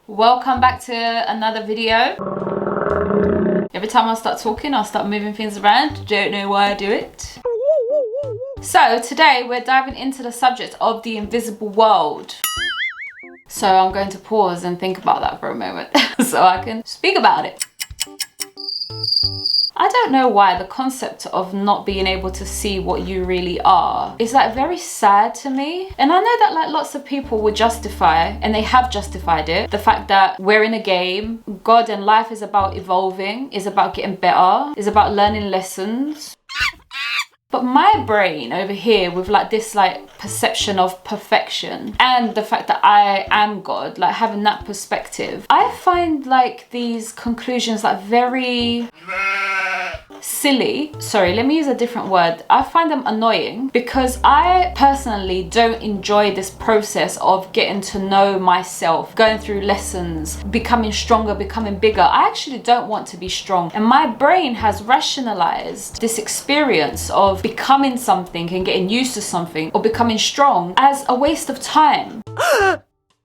Welcome back to another video. Every time I start talking, I'll start moving things around. Don't know why I do it. So today we're diving into the subject of the invisible world. So I'm going to pause and think about that for a moment so I can speak about it. I don't know why the concept of not being able to see what you really are is like very sad to me. And I know that like lots of people would justify, and they have justified it, the fact that we're in a game, God and life is about evolving, is about getting better, is about learning lessons. But my brain over here with like this like perception of perfection and the fact that I am God, like having that perspective, I find like these conclusions like very silly. Sorry, let me use a different word. I find them annoying because I personally don't enjoy this process of getting to know myself, going through lessons, becoming stronger, becoming bigger. I actually don't want to be strong. And my brain has rationalized this experience of becoming something and getting used to something or becoming strong as a waste of time.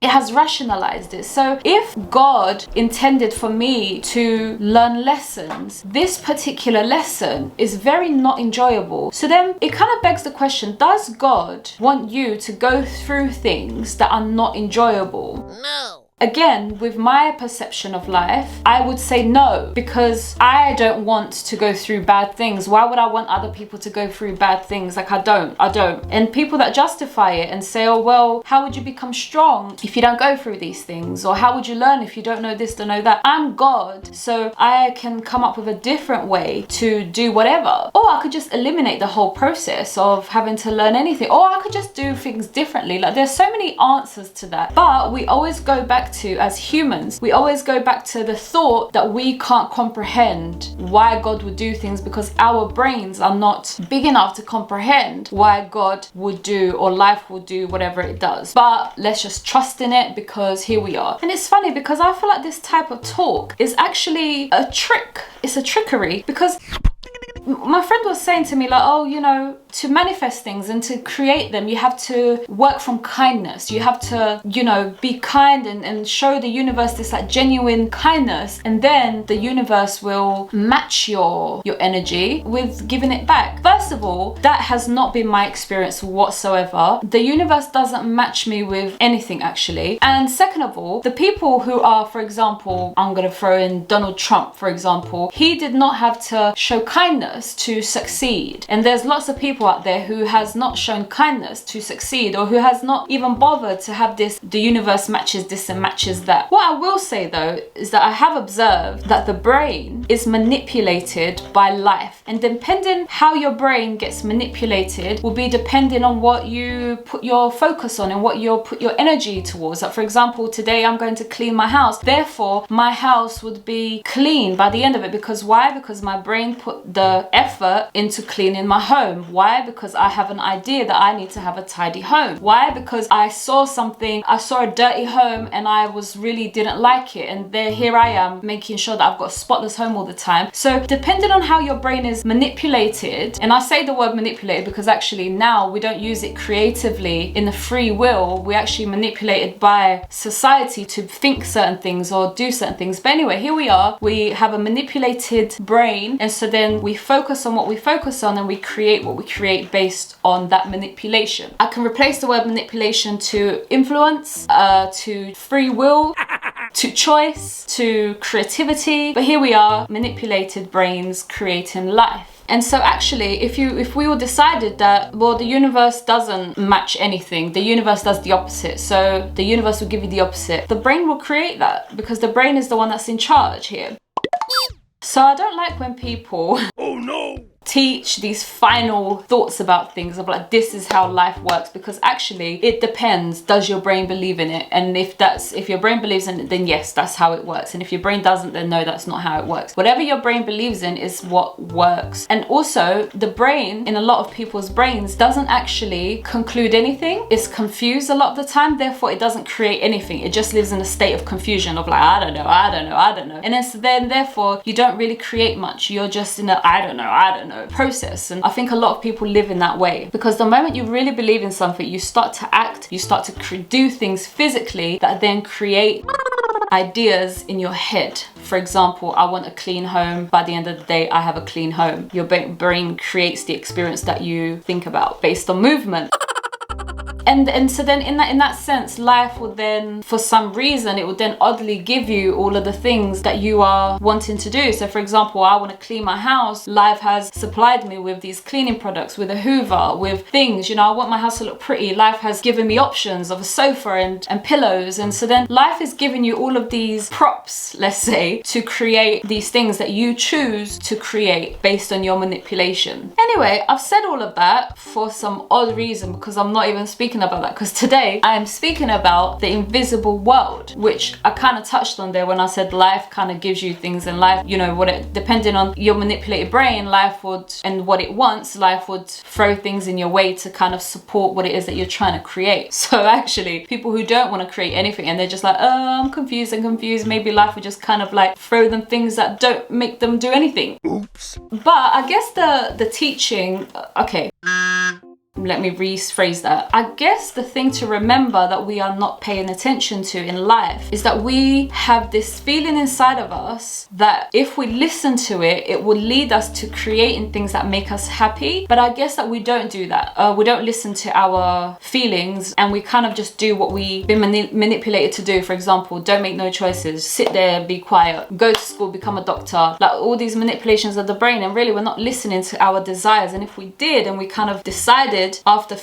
It has rationalized it. So if God intended for me to learn lessons, this particular lesson is very not enjoyable. So then it kind of begs the question, does God want you to go through things that are not enjoyable? No. Again, with my perception of life, I would say no, because I don't want to go through bad things. Why would I want other people to go through bad things? Like I don't. And people that justify it and say, oh, well, how would you become strong if you don't go through these things? Or how would you learn if you don't know this, don't know that? I'm God, so I can come up with a different way to do whatever. Or I could just eliminate the whole process of having to learn anything. Or I could just do things differently. Like there's so many answers to that. But we always go back to, as humans, we always go back to the thought that we can't comprehend why God would do things because our brains are not big enough to comprehend why God would do or life will do whatever it does. But let's just trust in it because here we are. And it's funny because I feel like this type of talk is actually a trick. It's a trickery because my friend was saying to me like, oh, you know, to manifest things and to create them, you have to work from kindness. You have to, you know, be kind and show the universe this like genuine kindness. And then the universe will match your energy with giving it back. First of all, that has not been my experience whatsoever. The universe doesn't match me with anything actually. And second of all, the people who are, for example, I'm going to throw in Donald Trump, for example, he did not have to show kindness to succeed. And there's lots of people out there who has not shown kindness to succeed or who has not even bothered to have this, the universe matches this and matches that. What I will say though is that I have observed that the brain is manipulated by life, and depending how your brain gets manipulated will be depending on what you put your focus on and what you put your energy towards. Like for example, today I'm going to clean my house, therefore my house would be clean by the end of it. Because why? Because my brain put the effort into cleaning my home. Why? Because I have an idea that I need to have a tidy home. Why? Because I saw a dirty home and I really didn't like it, and here I am making sure that I've got a spotless home all the time. So depending on how your brain is manipulated, and I say the word manipulated because actually now we don't use it creatively in the free will, we actually manipulated by society to think certain things or do certain things. But anyway, here we are, we have a manipulated brain, and so then we focus on what we focus on and we create what we create based on that manipulation. I can replace the word manipulation to influence, to free will, to choice, to creativity. But here we are, manipulated brains creating life. And so actually, if we all decided that, well, the universe doesn't match anything, the universe does the opposite, so the universe will give you the opposite, the brain will create that because the brain is the one that's in charge here. So I don't like when people teach these final thoughts about things of like, this is how life works, because actually it depends. Does your brain believe in it? And if your brain believes in it, then yes, that's how it works. And if your brain doesn't, then no, that's not how it works. Whatever your brain believes in is what works. And also the brain, in a lot of people's brains, doesn't actually conclude anything. It's confused a lot of the time, therefore it doesn't create anything. It just lives in a state of confusion of like, I don't know. And then therefore you don't really create much. You're just in a I don't know process. And I think a lot of people live in that way, because the moment you really believe in something, you start to act, you start to do things physically that then create ideas in your head. For example, I want a clean home. By the end of the day, I have a clean home. Your brain creates the experience that you think about based on movement. And so then in that sense, life would then, for some reason, it would then oddly give you all of the things that you are wanting to do. So for example, I want to clean my house. Life has supplied me with these cleaning products, with a Hoover, with things, you know, I want my house to look pretty. Life has given me options of a sofa and pillows. And so then life is giving you all of these props, let's say, to create these things that you choose to create based on your manipulation. Anyway, I've said all of that for some odd reason, because I'm not even speaking about that, because today I am speaking about the invisible world, which I kind of touched on there when I said life kind of gives you things in life, you know, depending on your manipulated brain, life would, and what it wants, life would throw things in your way to kind of support what it is that you're trying to create. So actually, people who don't want to create anything and they're just like, oh, I'm confused, maybe life would just kind of like throw them things that don't make them do anything. Oops. But I guess the teaching, okay. Let me rephrase that. I guess the thing to remember that we are not paying attention to in life is that we have this feeling inside of us that if we listen to it, it will lead us to creating things that make us happy. But I guess that we don't do that. We don't listen to our feelings, and we kind of just do what we've been manipulated to do. For example, don't make no choices, sit there, be quiet, go to school, become a doctor, like all these manipulations of the brain. And really, we're not listening to our desires. And if we did, and we kind of decided after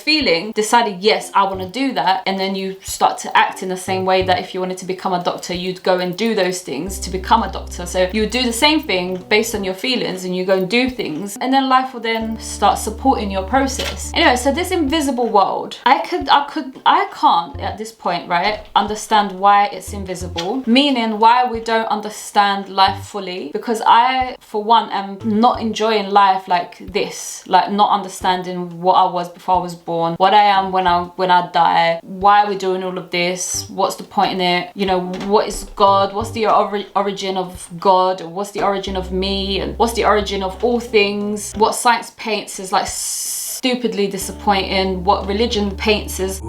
decided, yes, I want to do that, and then you start to act in the same way that if you wanted to become a doctor, you'd go and do those things to become a doctor. So you do the same thing based on your feelings, and you go and do things, and then life will then start supporting your process. Anyway, so this invisible world, I can't at this point, right, understand why it's invisible, meaning why we don't understand life fully, because I, for one, am not enjoying life like this, like not understanding what I was before I was born, what I am when I die, why are we doing all of this, what's the point in it, you know, what is God, what's the origin of God, what's the origin of me, and what's the origin of all things, what science paints is like stupidly disappointing, what religion paints is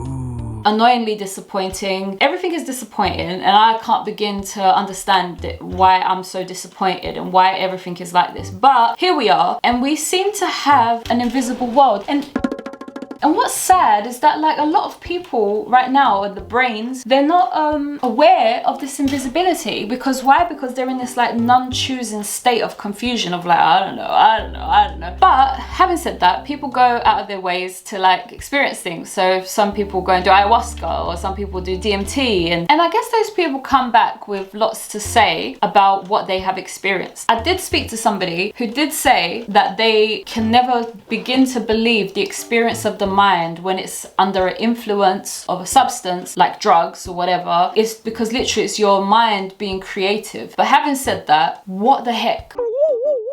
annoyingly disappointing. Everything is disappointing, and I can't begin to understand why I'm so disappointed and why everything is like this. But here we are, and we seem to have an invisible world. And what's sad is that like a lot of people right now, the brains, they're not aware of this invisibility. Because why? Because they're in this like non-choosing state of confusion of like, I don't know. But having said that, people go out of their ways to like experience things. So some people go and do ayahuasca, or some people do DMT. And I guess those people come back with lots to say about what they have experienced. I did speak to somebody who did say that they can never begin to believe the experience of the mind when it's under an influence of a substance like drugs or whatever. It's because literally it's your mind being creative. But having said that, what the heck?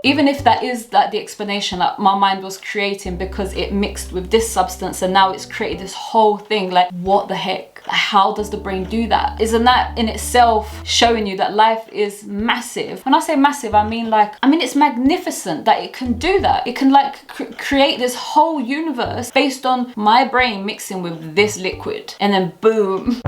Even if that is like the explanation, like my mind was creating because it mixed with this substance and now it's created this whole thing, like what the heck? How does the brain do that? Isn't that in itself showing you that life is massive? When I say massive, I mean it's magnificent that it can do that. It can like create this whole universe based on my brain mixing with this liquid, and then boom.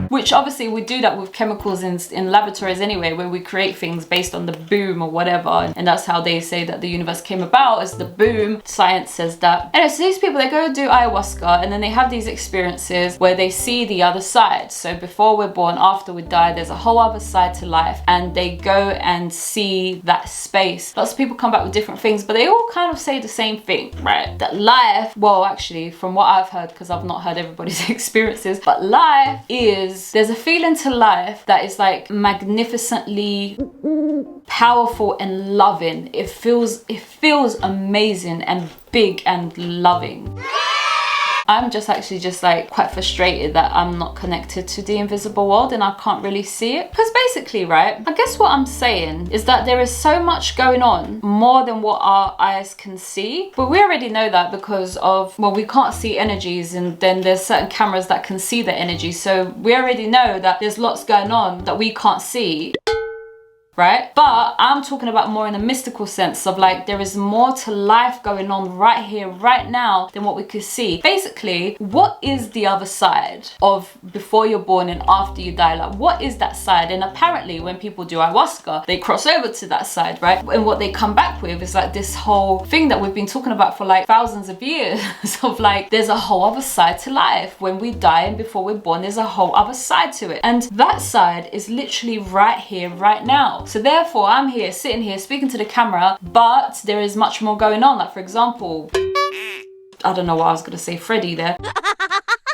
Which obviously we do that with chemicals in laboratories anyway, where we create things based on the boom or whatever. And that's how they say that the universe came about, as the boom. Science says that. Anyway, so these people, they go do ayahuasca, and then they have these experiences where they see the other side. So before we're born, after we die, there's a whole other side to life, and they go and see that space. Lots of people come back with different things, but they all kind of say the same thing, right? That life, well, actually, from what I've heard, because I've not heard everybody's experiences, but life is, there's a feeling to life that is like magnificently powerful and loving. It feels amazing and big and loving. I'm just like quite frustrated that I'm not connected to the invisible world and I can't really see it. Because basically, right, I guess what I'm saying is that there is so much going on, more than what our eyes can see. But we already know that because of, well, we can't see energies, and then there's certain cameras that can see the energy. So we already know that there's lots going on that we can't see. right? But I'm talking about more in a mystical sense of like, there is more to life going on right here, right now than what we could see. Basically, what is the other side of before you're born and after you die? Like, what is that side? And apparently when people do ayahuasca, they cross over to that side, right? And what they come back with is like this whole thing that we've been talking about for like thousands of years of like, there's a whole other side to life. When we die and before we're born, there's a whole other side to it. And that side is literally right here, right now. So therefore, I'm here, sitting here, speaking to the camera, but there is much more going on. Like, for example, I don't know what I was gonna say, Freddie there.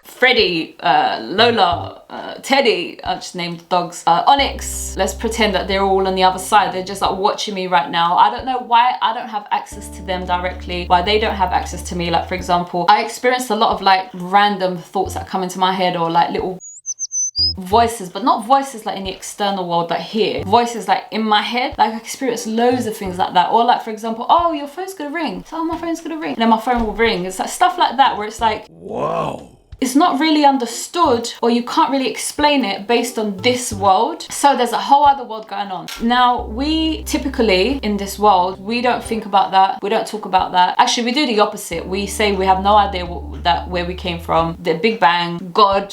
Freddie, Lola, Teddy, I just named the dogs, Onyx. Let's pretend that they're all on the other side. They're just like watching me right now. I don't know why I don't have access to them directly, why they don't have access to me. Like, for example, I experienced a lot of like random thoughts that come into my head, or like little voices, but not voices like in the external world, like here, voices like in my head. Like, I experience loads of things like that. Or like, for example, oh, your phone's gonna ring, so, oh, my phone's gonna ring, and then my phone will ring. It's like stuff like that where it's like, wow, it's not really understood, or you can't really explain it based on this world. So there's a whole other world going on. Now, we typically in this world, we don't think about that, we don't talk about that. Actually, we do the opposite. We say we have no idea where we came from, the Big Bang, God,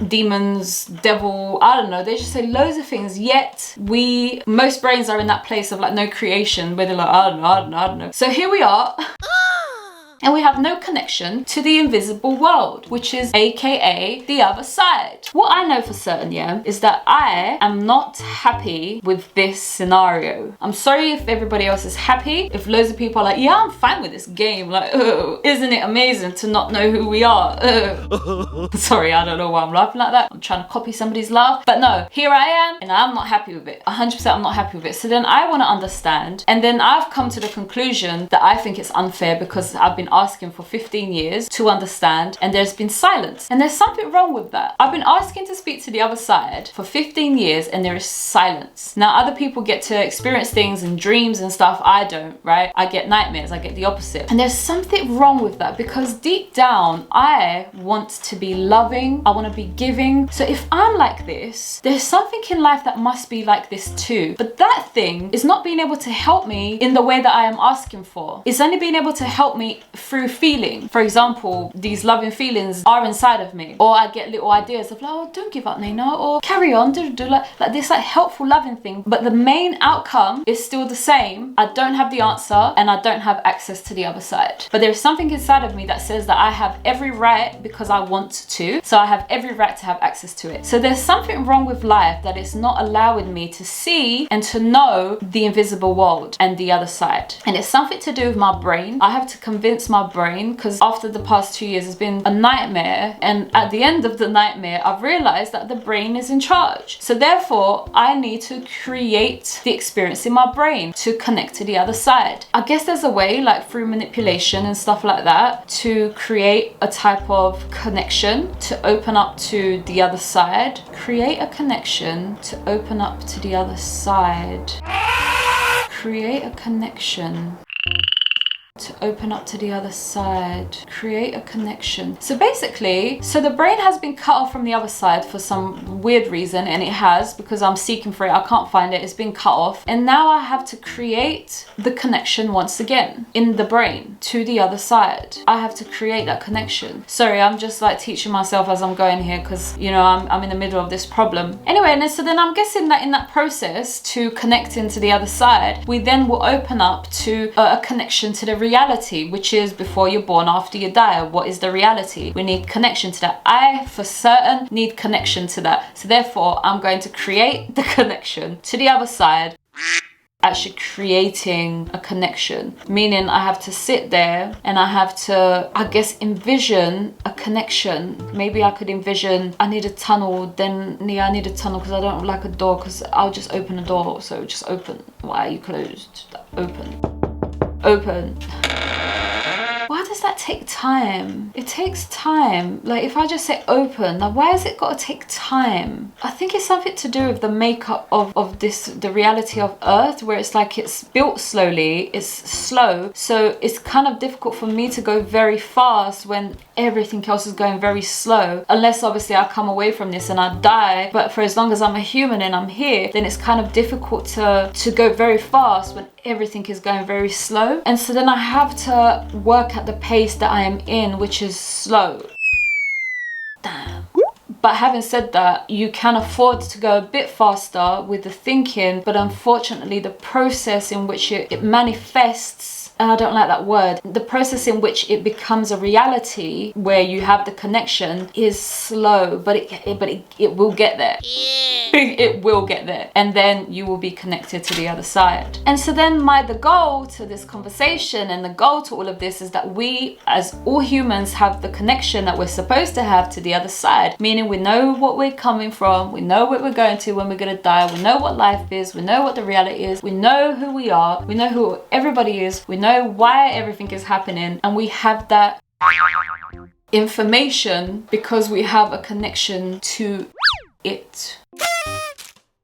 demons, devil, I don't know, they just say loads of things. Yet most brains are in that place of like no creation, where they're like, I don't know. So here we are and we have no connection to the invisible world, which is AKA the other side. What I know for certain, yeah, is that I am not happy with this scenario. I'm sorry if everybody else is happy, if loads of people are like, yeah, I'm fine with this game, like, oh, isn't it amazing to not know who we are? Sorry, I don't know why I'm laughing like that. I'm trying to copy somebody's laugh, but no, here I am and I'm not happy with it. 100% I'm not happy with it. So then I want to understand, and then I've come to the conclusion that I think it's unfair because I've been asking for 15 years to understand, and there's been silence, and there's something wrong with that. I've been asking to speak to the other side for 15 years and there is silence. Now, other people get to experience things and dreams and stuff. I don't, right? I get nightmares, I get the opposite. And there's something wrong with that, because deep down I want to be loving, I want to be giving. So if I'm like this, there's something in life that must be like this too. But that thing is not being able to help me in the way that I am asking for. It's only being able to help me through feeling. For example, these loving feelings are inside of me, or I get little ideas of like, oh, don't give up, Nayna, or carry on, do like this like helpful loving thing. But the main outcome is still the same. I don't have the answer and I don't have access to the other side. But there's something inside of me that says that I have every right, because I want to, so I have every right to have access to it. So there's something wrong with life that it's not allowing me to see and to know the invisible world and the other side. And it's something to do with my brain. I have to convince my brain, because after the past 2 years it's been a nightmare, and at the end of the nightmare I've realized that the brain is in charge. So therefore I need to create the experience in my brain to connect to the other side. I guess there's a way, like through manipulation and stuff like that, to create a type of connection to open up to the other side. Create a connection to open up to the other side. Create a connection to open up to the other side. Create a connection. So basically, so the brain has been cut off from the other side for some weird reason, and it has, because I'm seeking for it, I can't find it, it's been cut off. And now I have to create the connection once again in the brain to the other side. I have to create that connection. Sorry, I'm just like teaching myself as I'm going here, because you know, I'm in the middle of this problem. Anyway, and so then I'm guessing that in that process to connecting to the other side, we then will open up to a connection to the reality, which is before you're born, after you die. What is the reality? We need connection to that. I for certain need connection to that. So therefore I'm going to create the connection to the other side. Actually creating a connection, meaning I have to sit there and I have to, I guess, envision a connection. Maybe I could envision I need a tunnel, then yeah, I need a tunnel because I don't like a door, because I'll just open a door. So just open. Why are you closed? Open. Open. Why does that take time? It takes time. Like if I just say open, like why has it got to take time? I think it's something to do with the makeup of this, the reality of Earth, where it's like it's built slowly, it's slow. So it's kind of difficult for me to go very fast when everything else is going very slow. Unless obviously I come away from this and I die. But for as long as I'm a human and I'm here, then it's kind of difficult to go very fast when everything is going very slow. And so then I have to work at the pace that I am in, which is slow. Damn. But having said that, you can afford to go a bit faster with the thinking, but unfortunately the process in which it manifests, and I don't like that word, the process in which it becomes a reality where you have the connection is slow, but it will get there. It will get there, and then you will be connected to the other side. And so then the goal to this conversation and the goal to all of this is that we as all humans have the connection that we're supposed to have to the other side, meaning we know what we're coming from, we know what we're going to when we're going to die, we know what life is, we know what the reality is, we know who we are, we know who everybody is, we know why everything is happening, and we have that information because we have a connection to it.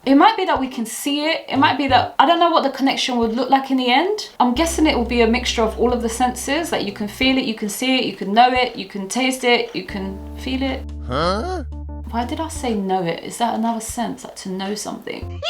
It might be that we can see it. It might be that, I don't know what the connection would look like in the end. I'm guessing it will be a mixture of all of the senses. Like you can feel it, you can see it, you can know it, you can taste it, you can feel it. Huh? Why did I say know it? Is that another sense, like to know something?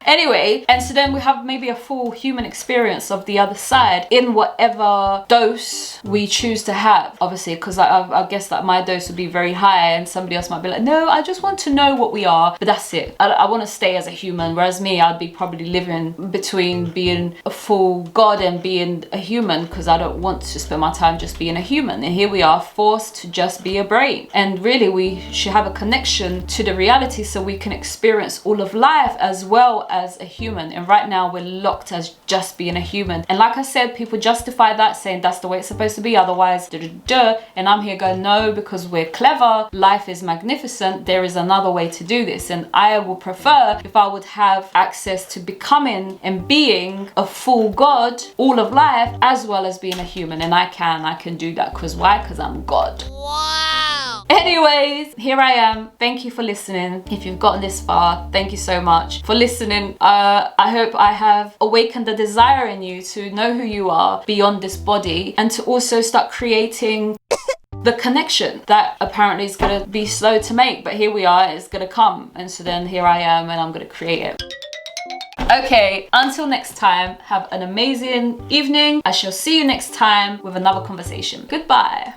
Anyway, and so then we have maybe a full human experience of the other side in whatever dose we choose to have. Obviously, because I guess that my dose would be very high and somebody else might be like, no, I just want to know what we are, but that's it. I want to stay as a human, whereas me, I'd be probably living between being a full god and being a human, because I don't want to spend my time just being a human. And here we are forced to just be a brain. And really, we should have a connection to the reality so we can experience all of life as well as a human. And right now we're locked as just being a human, and like I said, people justify that saying that's the way it's supposed to be, otherwise and I'm here going, no, because we're clever, life is magnificent, there is another way to do this. And I would prefer if I would have access to becoming and being a full god all of life as well as being a human, and I can do that. Because why? Because I'm God. Wow. Anyways, here I am. Thank you for listening. If you've gotten this far, thank you so much for listening. I hope I have awakened the desire in you to know who you are beyond this body, and to also start creating the connection that apparently is going to be slow to make, but here we are, it's going to come. And so then here I am, and I'm going to create it. Okay, until next time, have an amazing evening. I shall see you next time with another conversation. Goodbye.